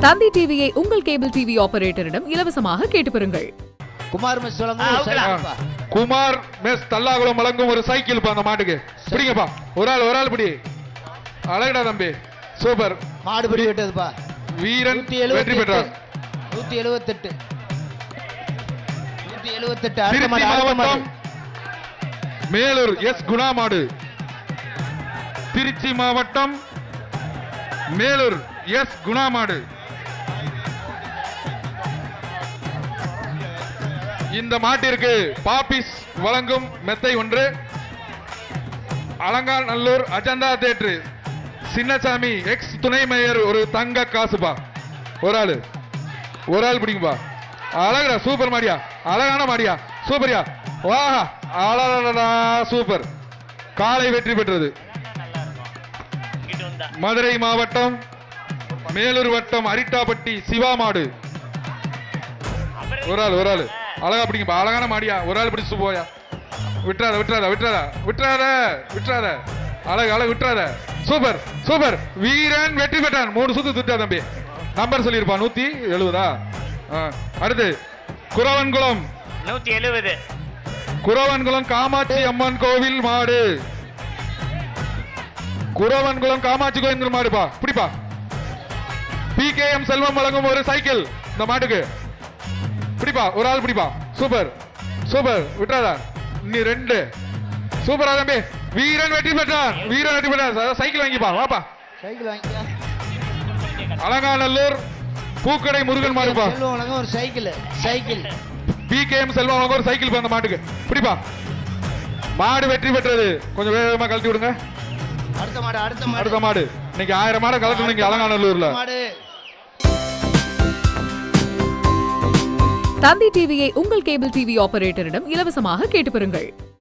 தந்தி டிவியை உங்கள் cable TV ஆபரேட்டரிடம் இலவசமாக கேட்டு பெறுங்கள். குமார் மெஸ் வழங்கும் குமார் மெஸ் தல்லாகுளம் வழங்கும் ஒரு சைக்கிள் அந்த மாட்டுக்கு பிடிங்கப்பா. ஒரு ஆள் பிடி. அழகடா தம்பி, சூப்பர். மாடு பிடி விட்டதுப்பா. வீரன் வெற்றி பெற்றார். 178 திருச்சி மாவட்டம் மேலூர் எஸ் குணா மாடு. திருச்சி மாவட்டம் மேலூர் எஸ் குணா மாடு. இந்த மாட்டிற்கு பாபிஸ் வழங்கும் மெத்தை ஒன்று. அலங்காநல்லூர் அஜந்தா தேட்டரு சின்னசாமி எக்ஸ் துணை மேயர் ஒரு தங்க காசுப்பா. ஒரு ஆள் பிடிக்கும்பா. அழகா சூப்பர் மாடியா, அழகான மாடியா, சூப்பரியா, வா அழகா சூப்பர். காலை வெற்றி பெற்றது. மதுரை மாவட்டம் மேலூர் வட்டம் அரிட்டாப்பட்டி சிவா மாடு. ஒரு ஆள் அழகா பிடிக்கும்பா. அழகான மாடியா, ஒரு ஆள் பிடிச்சு போயா. விட்டுறாத அழகு விட்டுறாத. சூப்பர். வீரன் வெற்றி பெற்றான். 3 சுத்து சுட்டா தம்பி. நம்பர் சொல்லிருப்பா. 170. அடுத்து குறவன்குளம் 170. குறவன்குளம் காமாட்சி அம்மன் கோவில் மாடு. குறவன்குளம் காமாட்சி கோவில் மாடுப்பா. பிடிப்பா. PKM செல்வம் வழங்கும் ஒரு சைக்கிள் இந்த மாட்டுக்கு. பிடிப்பா. ஒரு ஆள் பிடிப்பா. சூப்பர். விட்டுறாதா. நீ 2. சூப்பரா தம்பி. வீரன் வெற்றி பெற்றான். சைக்கிள் வாங்கிப்பா. வாப்பா. சைக்கிள் வாங்கிக்க. அலங்காநல்லூர் பூக்கடை முருகன் மாடுப்பா. செல்வம் வழங்கும் ஒரு சைக்கிள். PKM செல்வம் வழங்கும் ஒரு சைக்கிள் அந்த மாட்டுக்கு. பிடிப்பா. மாடு வெற்றி பெற்றது. கொஞ்சம் வேகமா கழட்டி விடுங்க. அடுத்த மாடு. இன்னைக்கு 1000 மாடு கலட்டணும் அலங்காநல்லூர்ல. தந்தி டிவியை உங்கள் கேபிள் டிவி ஆபரேட்டரிடம் இலவசமாக கேட்டு பெறுங்கள்.